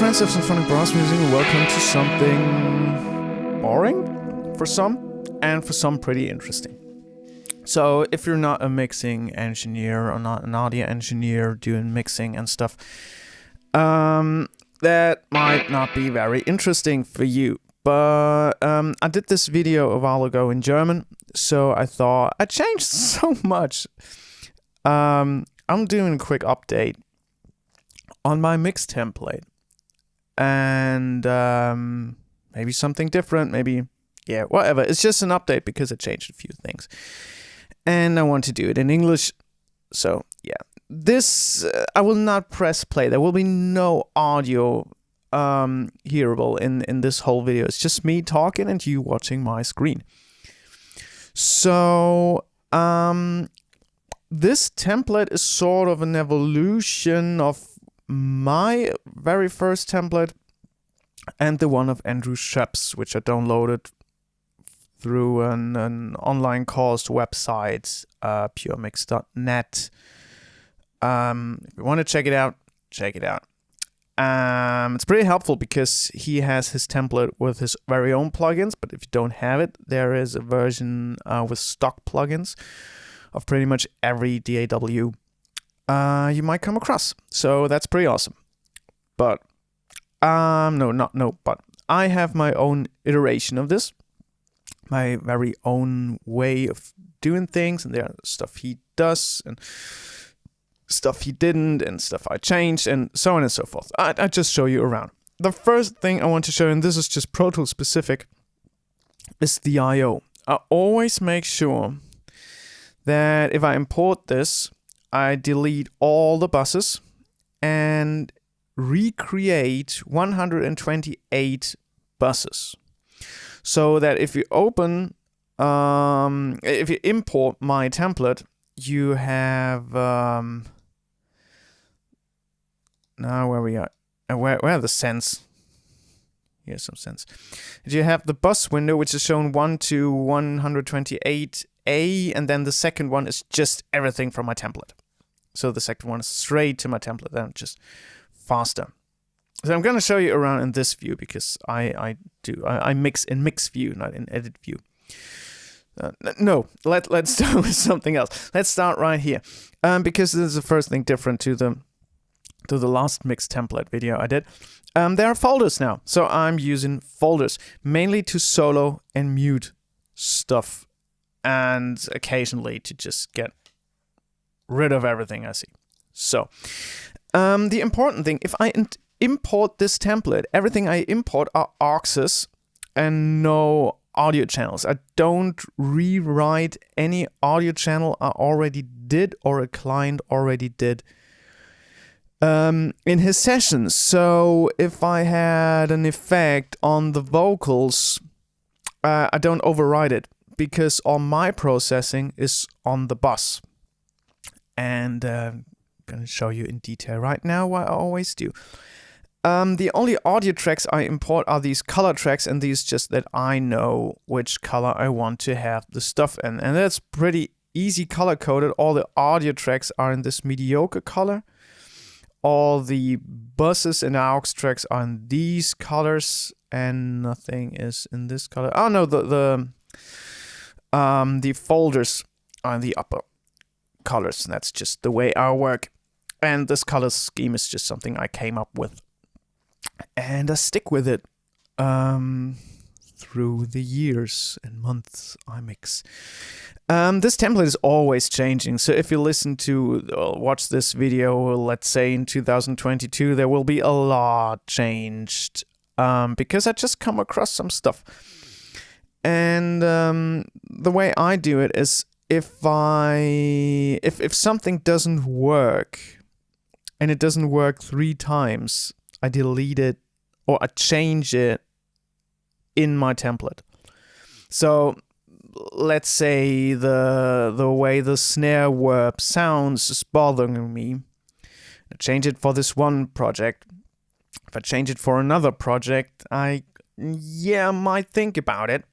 friends of symphonic brass music, and welcome to something boring for some, and for some pretty interesting. So if you're not a mixing engineer or not an audio engineer doing mixing and stuff, that might not be very interesting for you. But I did this video a while ago in German, so I thought I changed so much. I'm doing a quick update on my mix template, and maybe something different, maybe, yeah, whatever. It's just an update because I changed a few things, and I want to do it in English. So yeah, this I will not press play. There will be no audio hearable in this whole video. It's just me talking and you watching my screen. So this template is sort of an evolution of my very first template and the one of Andrew Scheps, which I downloaded through an online course website, puremix.net. If you want to check it out, check it out. It's pretty helpful because he has his template with his very own plugins, but if you don't have it, there is a version with stock plugins of pretty much every DAW you might come across. So that's pretty awesome. But but I have my own iteration of this, my very own way of doing things, and there are stuff he does and stuff he didn't and stuff I changed and so on and so forth. I just show you around. The first thing I want to show you, and this is just Pro Tools specific, is the I/O. I always make sure that if I import this, I delete all the buses and recreate 128 buses. So that if you if you import my template, you have now where we are, where are the sends? Here's some sends. You have the bus window, which is shown 1 to 128A, and then the second one is just everything from my template. So the second one is straight to my template, then just faster. So I'm going to show you around in this view because I mix in mix view, not in edit view. No, let's start with something else. Let's start right here, because this is the first thing different to the last mix template video I did. There are folders now, so I'm using folders mainly to solo and mute stuff, and occasionally to just get rid of everything I see. So the important thing, if I import this template, everything I import are auxes and no audio channels. I don't rewrite any audio channel I already did or a client already did in his sessions. So if I had an effect on the vocals, I don't override it because all my processing is on the bus. And I'm going to show you in detail right now what I always do. The only audio tracks I import are these color tracks, and these just that I know which color I want to have the stuff in. And that's pretty easy color coded. All the audio tracks are in this mediocre color. All the buses and aux tracks are in these colors, and nothing is in this color. Oh no, the folders are in the upper colors, and that's just the way I work. And this color scheme is just something I came up with, and I stick with it through the years and months I mix. This template is always changing, so if you listen to watch this video, let's say in 2022, there will be a lot changed because I just come across some stuff. And the way I do it is if something doesn't work and it doesn't work 3 times, I delete it or I change it in my template. So let's say the way the snare verb sounds is bothering me. I change it for this one project. If I change it for another project, I might think about it.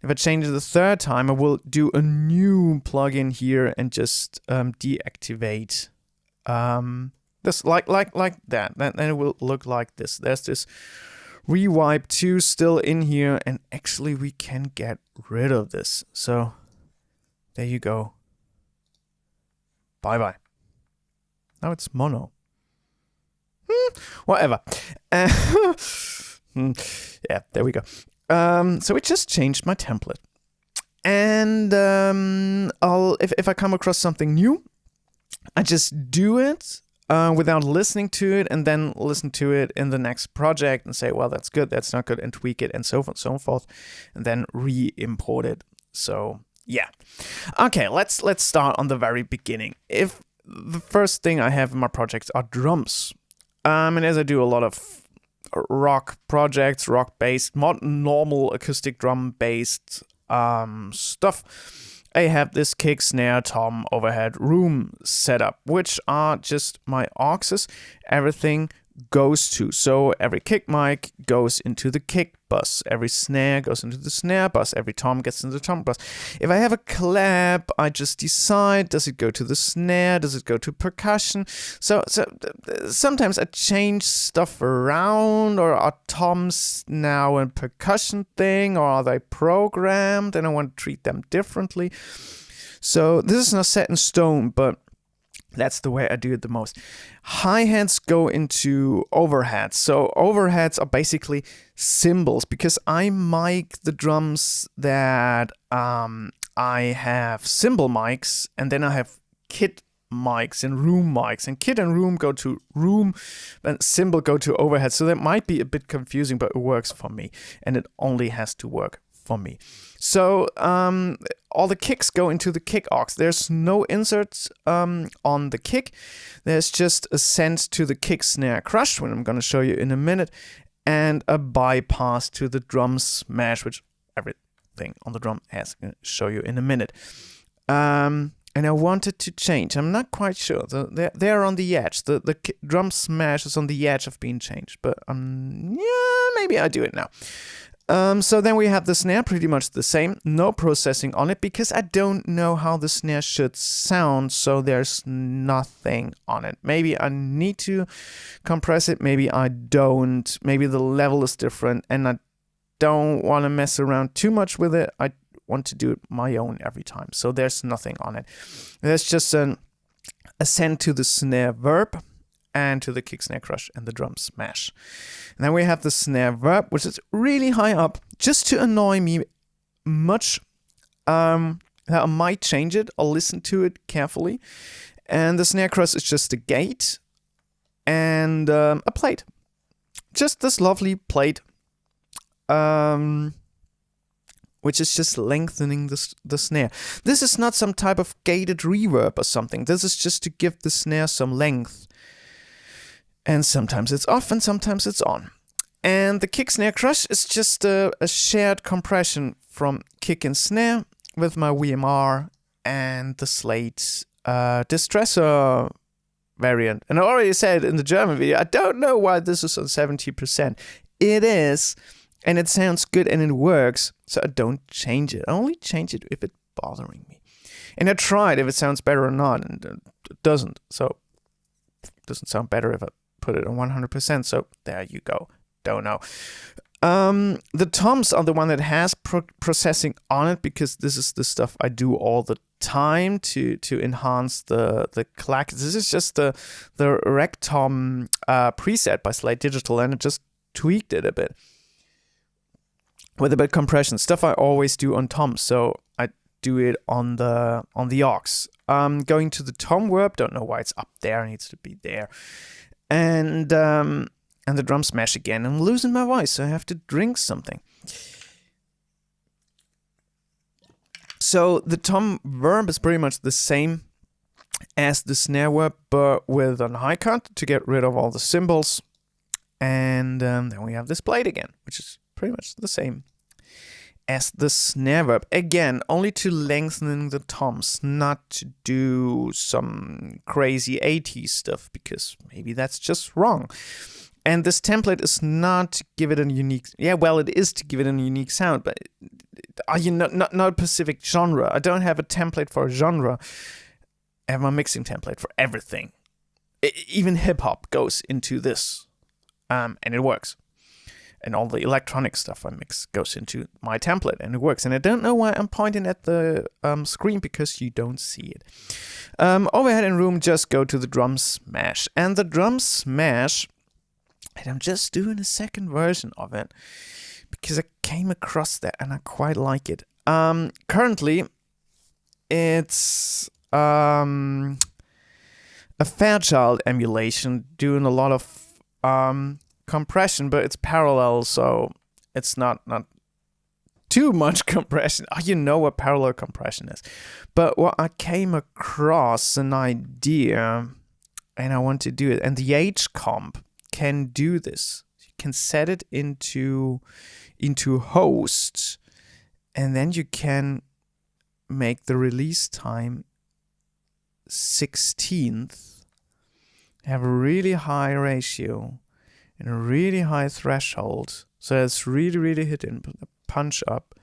If I change it the 3rd time, I will do a new plugin here and just deactivate This like that. Then it will look like this. There's this rewipe 2 still in here, and actually we can get rid of this. So there you go. Bye bye. Now it's mono. Whatever. Yeah, there we go. So it just changed my template. And if I come across something new, I just do it without listening to it, and then listen to it in the next project and say, well, that's good, that's not good, and tweak it, and so on and so forth, and then re-import it. So yeah. Okay, let's start on the very beginning. If the first thing I have in my projects are drums, and as I do a lot of rock projects, rock-based, not normal acoustic drum-based stuff, I have this kick, snare, tom, overhead, room setup, which are just my auxes. Everything goes to. So every kick mic goes into the kick bus. Every snare goes into the snare bus. Every tom gets into the tom bus. If I have a clap, I just decide, does it go to the snare? Does it go to percussion? So sometimes I change stuff around, or are toms now a percussion thing, or are they programmed and I want to treat them differently? So this is not set in stone, but that's the way I do it the most. Hi-hats go into overheads. So overheads are basically cymbals, because I mic the drums that I have cymbal mics, and then I have kit mics and room mics, and kit and room go to room and cymbal go to overhead. So that might be a bit confusing, but it works for me, and it only has to work for me. So all the kicks go into the kick aux. There's no inserts on the kick. There's just a send to the kick snare crush, which I'm going to show you in a minute, and a bypass to the drum smash, which everything on the drum has. I'm going to show you in a minute. And I wanted to change. I'm not quite sure. They're on the edge. The drum smash is on the edge of being changed, but yeah, maybe I do it now. So then we have the snare, pretty much the same, no processing on it, because I don't know how the snare should sound, so there's nothing on it. Maybe I need to compress it, maybe I don't, maybe the level is different, and I don't want to mess around too much with it. I want to do it my own every time, so there's nothing on it. There's just an ascent to the snare verb, and to the kick, snare, crush, and the drum smash. And then we have the snare verb, which is really high up, just to annoy me much. I might change it. I'll listen to it carefully. And the snare crush is just a gate and a plate. Just this lovely plate, which is just lengthening the snare. This is not some type of gated reverb or something. This is just to give the snare some length. And sometimes it's off and sometimes it's on. And the kick, snare, crush is just a shared compression from kick and snare with my VMR and the Slate distressor variant. And I already said in the German video, I don't know why this is on 70%. It is, and it sounds good and it works, so I don't change it. I only change it if it's bothering me. And I tried if it sounds better or not, and it doesn't. So it doesn't sound better if I put it on 100%, so there you go. Don't know. The toms are the one that has processing on it, because this is the stuff I do all the time to enhance the clack. This is just the rec tom preset by Slate Digital, and it just tweaked it a bit with a bit of compression. Stuff I always do on toms, so I do it on the aux. Going to the tom verb, don't know why it's up there, it needs to be there. And the drum smash again. I'm losing my voice, so I have to drink something. So the tom verb is pretty much the same as the snare verb, but with a high cut to get rid of all the cymbals. And then we have this plate again, which is pretty much the same as the snare verb. Again, only to lengthen the toms, not to do some crazy 80s stuff, because maybe that's just wrong. And this template is not to give it a unique... Yeah, well, it is to give it a unique sound, but are you not a specific genre? I don't have a template for a genre. I have my mixing template for everything. even hip hop goes into this, and it works. And all the electronic stuff I mix goes into my template, and it works. And I don't know why I'm pointing at the screen, because you don't see it. Overhead and room, just go to the drum smash. And the drum smash, and I'm just doing a second version of it, because I came across that and I quite like it. Currently, it's a Fairchild emulation doing a lot of compression, but it's parallel, so it's not too much compression. Oh, you know what parallel compression is. But what I came across an idea, and I want to do it, and the H comp can do this. You can set it into host, and then you can make the release time 16th, have a really high ratio and a really high threshold, so it's really, really hitting, punch up,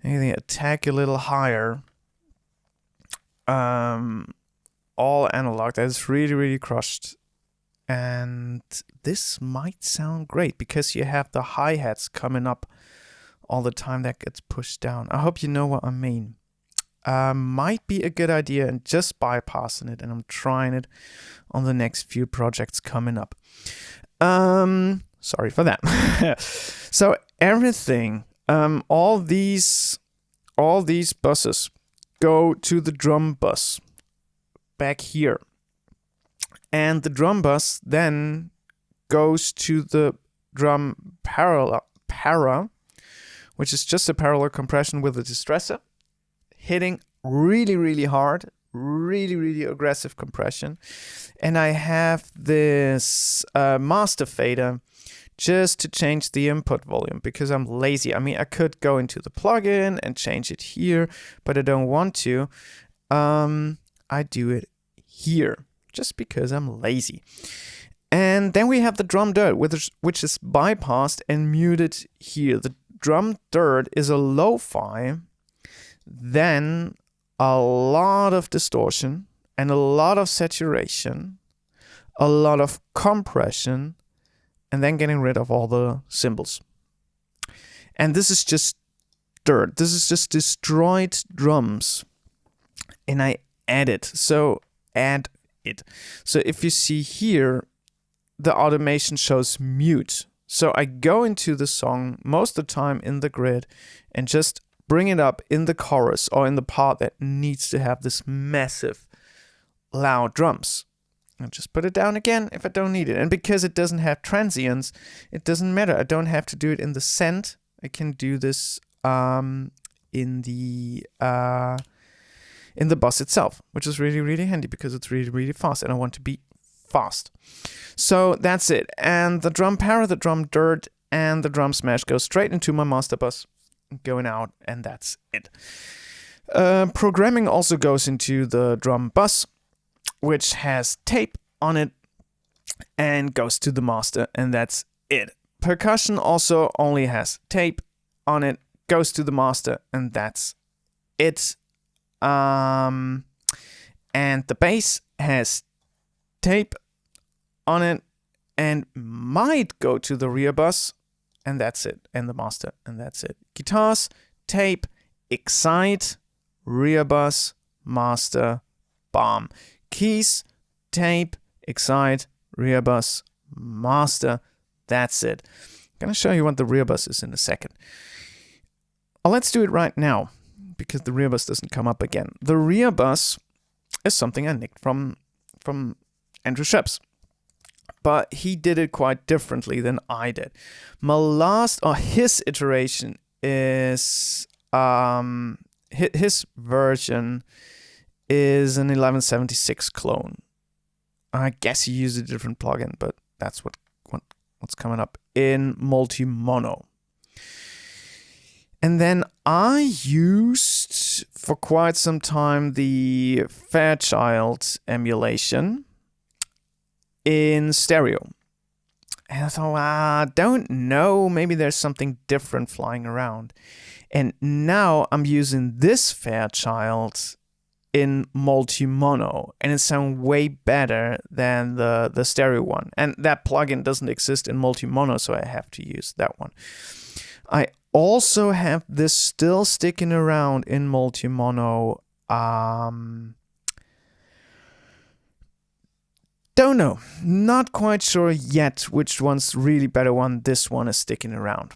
anything attack a little higher, all analog, that's really, really crushed. And this might sound great because you have the hi-hats coming up all the time that gets pushed down. I hope you know what I mean. Might be a good idea, and just bypassing it, and I'm trying it on the next few projects coming up. Sorry for that. So everything, all these buses go to the drum bus back here. And the drum bus then goes to the drum para, which is just a parallel compression with a distressor, hitting really, really hard, really, really aggressive compression. And I have this master fader just to change the input volume, because I'm lazy. I mean, I could go into the plugin and change it here, but I don't want to. I do it here, just because I'm lazy. And then we have the drum dirt, which is bypassed and muted here. The drum dirt is a lo-fi, then a lot of distortion and a lot of saturation, a lot of compression, and then getting rid of all the cymbals. And this is just dirt. This is just destroyed drums. And I add it. So add it. So if you see here, the automation shows mute. So I go into the song most of the time in the grid and just bring it up in the chorus or in the part that needs to have this massive loud drums. And just put it down again if I don't need it. And because it doesn't have transients, it doesn't matter. I don't have to do it in the send. I can do this in the bus itself, which is really, really handy because it's really, really fast, and I want to be fast. So that's it. And the drum para, the drum dirt, and the drum smash go straight into my master bus, going out, and that's it. Programming also goes into the drum bus, which has tape on it, and goes to the master, and that's it. Percussion also only has tape on it, goes to the master, and that's it. And the bass has tape on it and might go to the rear bus, and that's it. And the master, and that's it. Guitars, tape, excite, rear bus, master, bomb. Keys, tape, excite, rear bus, master. That's it. I'm going to show you what the rear bus is in a second. Let's do it right now, because the rear bus doesn't come up again. The rear bus is something I nicked from Andrew Scheps, but he did it quite differently than I did. His iteration is, his version is an 1176 clone. I guess he used a different plugin, but that's what's coming up in multi-mono. And then I used for quite some time the Fairchild emulation in stereo. And I thought, I don't know, maybe there's something different flying around. And now I'm using this Fairchild in multi-mono, and it sounds way better than the stereo one. And that plugin doesn't exist in multi-mono, so I have to use that one. I also have this still sticking around in multi-mono. Don't know. Not quite sure yet which one's really better one. This one is sticking around.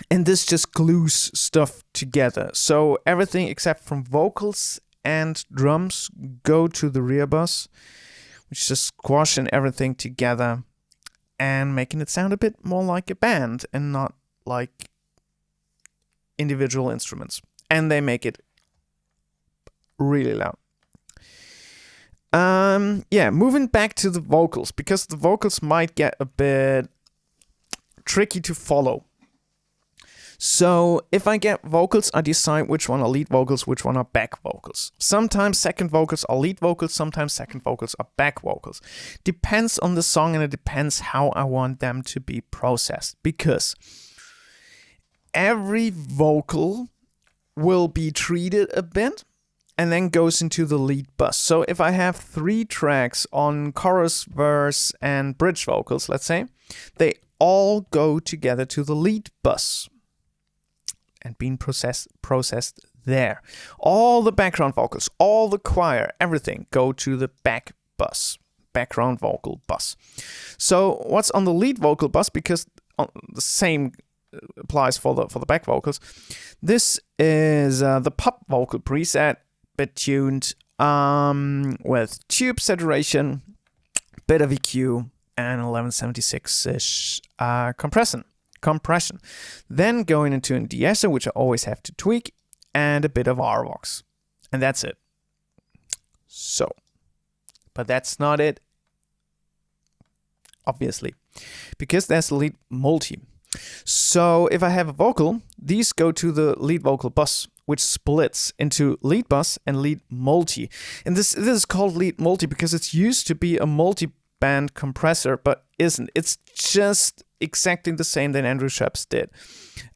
And this just glues stuff together. So everything except from vocals and drums go to the rear bus, which is just squashing everything together and making it sound a bit more like a band and not like individual instruments. And they make it really loud. Moving back to the vocals, because the vocals might get a bit tricky to follow. So if I get vocals, I decide which one are lead vocals, which one are back vocals. Sometimes second vocals are lead vocals, sometimes second vocals are back vocals. Depends on the song, and it depends how I want them to be processed, because every vocal will be treated a bit and then goes into the lead bus. So if I have 3 tracks on chorus, verse, and bridge vocals, let's say, they all go together to the lead bus and being processed there. All the background vocals, all the choir, everything go to the back bus, background vocal bus. So what's on the lead vocal bus, because the same applies for the back vocals. This is the pop vocal preset, bit tuned with tube saturation, bit of EQ, and 1176-ish compression. Then going into an de-esser, which I always have to tweak, and a bit of RVox. And that's it. So, but that's not it, obviously, because there's the lead multi. So if I have a vocal, these go to the lead vocal bus, which splits into lead bus and lead multi. And this is called lead multi because it's used to be a multi-band compressor, but isn't. It's just exactly the same that Andrew Scheps did.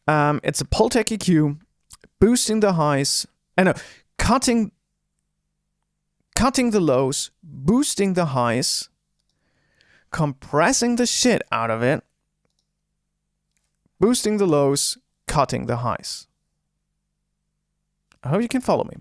It's a Pultec EQ, boosting the highs, cutting the lows, boosting the highs, compressing the shit out of it, boosting the lows, cutting the highs. I hope you can follow me.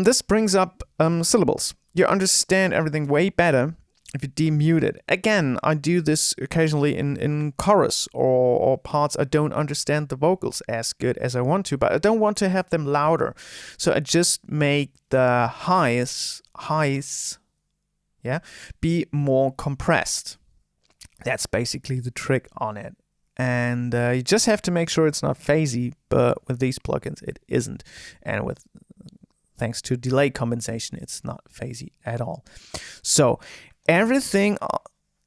This brings up syllables. You understand everything way better if you demute it. Again, I do this occasionally in chorus or parts I don't understand the vocals as good as I want to, but I don't want to have them louder. So I just make the highs, be more compressed. That's basically the trick on it. And you just have to make sure it's not phasey, but with these plugins it isn't. And thanks to delay compensation, it's not phasey at all. So everything,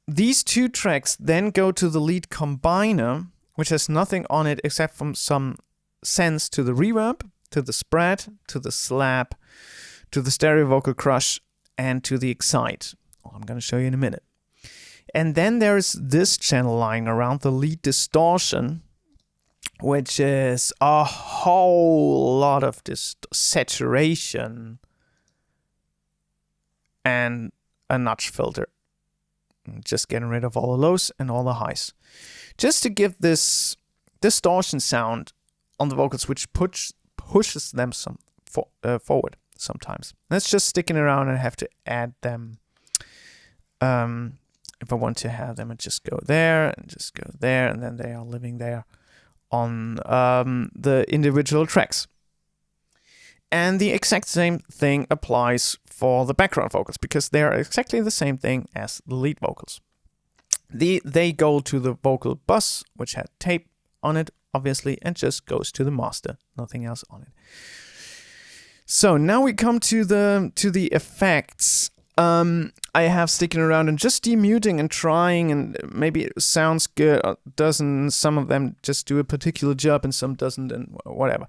these 2 tracks then go to the lead combiner, which has nothing on it except from some sense to the reverb, to the spread, to the slap, to the stereo vocal crush, and to the excite. I'm going to show you in a minute. And then there's this channel lying around, the lead distortion, which is a whole lot of this saturation and a notch filter. Just getting rid of all the lows and all the highs. Just to give this distortion sound on the vocals, which pushes them forward sometimes. That's just sticking around, and I have to add them. If I want to have them, I just go there and just go there, and then they are living there on the individual tracks. And the exact same thing applies for the background vocals, because they are exactly the same thing as the lead vocals. They go to the vocal bus, which had tape on it, obviously, and just goes to the master, nothing else on it. So now we come to the effects. I have sticking around and just demuting and trying, and maybe it sounds good or doesn't. Some of them just do a particular job and some doesn't, and whatever.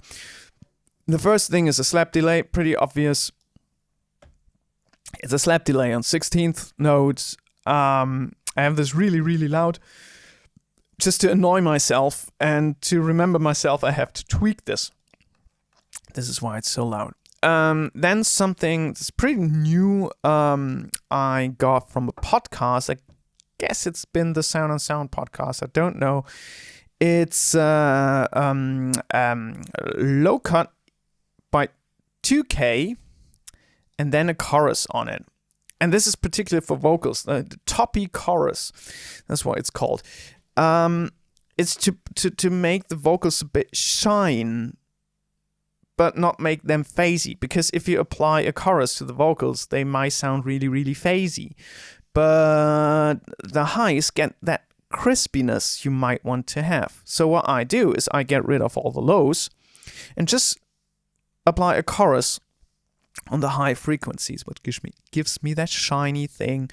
The first thing is a slap delay, pretty obvious. It's a slap delay on 16th notes. I have this really, really loud. Just to annoy myself and to remember myself, I have to tweak this. This is why it's so loud. Then something that's pretty new I got from a podcast. I guess it's been the Sound on Sound podcast. I don't know. It's low cut by 2K and then a chorus on it. And this is particularly for vocals, the toppy chorus. That's what it's called. It's to make the vocals a bit shine, but not make them phasey. Because if you apply a chorus to the vocals, they might sound really, really phasey. But the highs get that crispiness you might want to have. So what I do is I get rid of all the lows and just apply a chorus on the high frequencies, what gives me that shiny thing.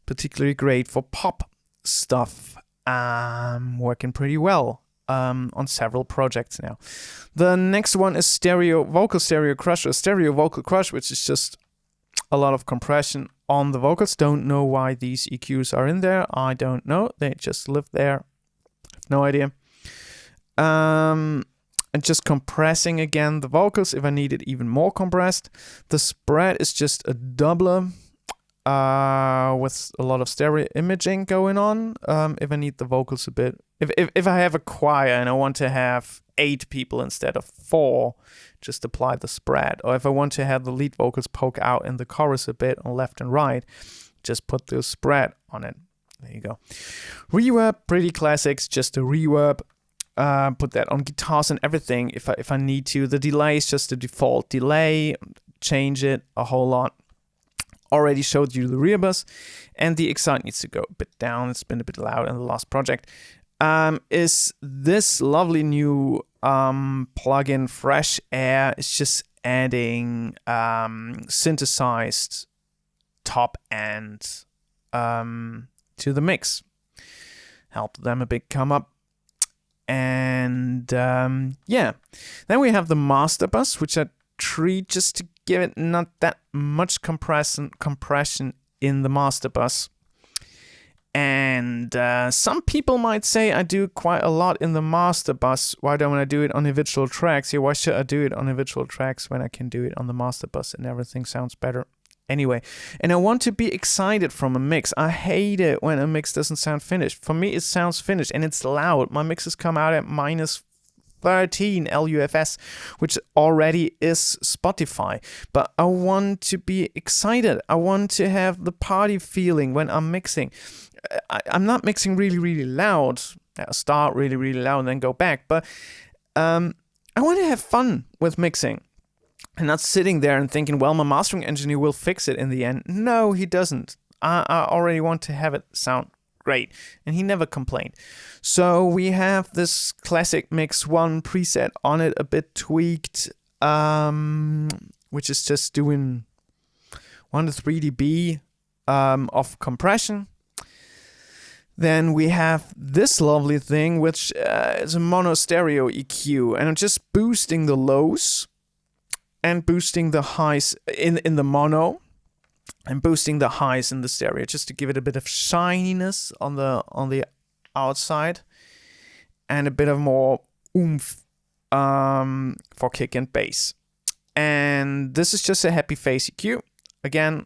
Particularly great for pop stuff. Working pretty well on several projects now. The next one is Vocal Stereo Crush, or Stereo Vocal Crush, which is just a lot of compression on the vocals. Don't know why these EQs are in there. I don't know. They just live there. No idea. And just compressing again the vocals if I need it even more compressed. The spread is just a doubler with a lot of stereo imaging going on. If I need the vocals a bit, if I have a choir and I want to have 8 people instead of 4, just apply the spread. Or if I want to have the lead vocals poke out in the chorus a bit on left and right, just put the spread on it. There you go. Reverb, pretty classics, just a reverb. Put that on guitars and everything if I need to. The delay is just the default delay. Change it a whole lot. Already showed you the rear bus, and the excite needs to go a bit down. It's been a bit loud in the last project. Is this lovely new plugin Fresh Air? It's just adding synthesized top end to the mix. Helped them a bit come up. And yeah, then we have the master bus, which I treat just to give it not that much compression in the master bus. And some people might say I do quite a lot in the master bus. Why don't I do it on individual tracks? Yeah, why should I do it on individual tracks when I can do it on the master bus and everything sounds better? Anyway, and I want to be excited from a mix. I hate it when a mix doesn't sound finished. For me, it sounds finished and it's loud. My mixes come out at -13 LUFS, which already is Spotify. But I want to be excited. I want to have the party feeling when I'm mixing. I'm not mixing really, really loud. I'll start really, really loud and then go back. But I want to have fun with mixing. And not sitting there and thinking, well, my mastering engineer will fix it in the end. No, he doesn't. I already want to have it sound great. And he never complained. So we have this classic Mix 1 preset on it, a bit tweaked, which is just doing 1 to 3 dB of compression. Then we have this lovely thing, which is a mono stereo EQ. And I'm just boosting the lows and boosting the highs in the mono, and boosting the highs in the stereo, just to give it a bit of shininess on the outside, and a bit of more oomph for kick and bass. And this is just a happy face EQ. Again,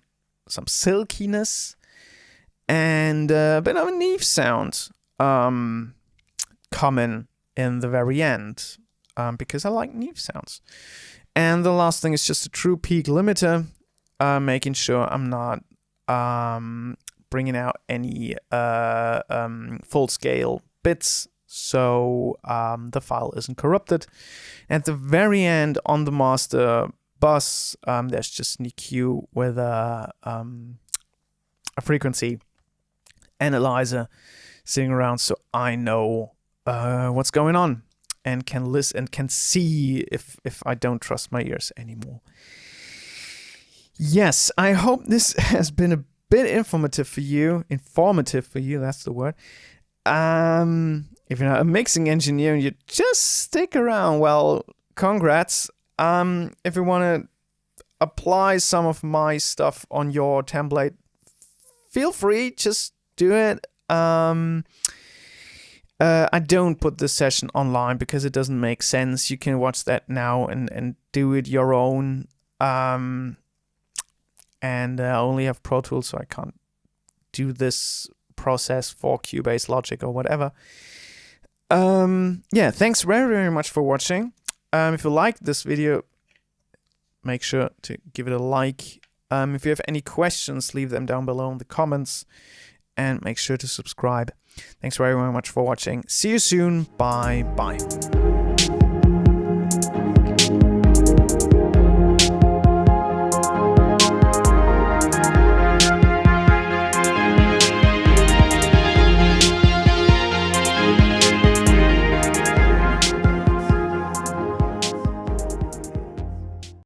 some silkiness and a bit of a Neve sound coming in the very end, because I like Neve sounds. And the last thing is just a true peak limiter, making sure I'm not bringing out any full scale bits, so the file isn't corrupted. At the very end on the master bus, there's just an EQ with a frequency analyzer sitting around, so I know what's going on. And can listen and can see if I don't trust my ears anymore. Yes, I hope this has been a bit informative for you, that's the word. If you're not a mixing engineer and you just stick around, well, congrats. If you want to apply some of my stuff on your template, feel free, just do it. I don't put this session online because it doesn't make sense. You can watch that now and do it your own. And I only have Pro Tools, so I can't do this process for Cubase, Logic, or whatever. Yeah, thanks very, very much for watching. If you liked this video, make sure to give it a like. If you have any questions, leave them down below in the comments, and make sure to subscribe. Thanks very, very much for watching. See you soon. Bye bye.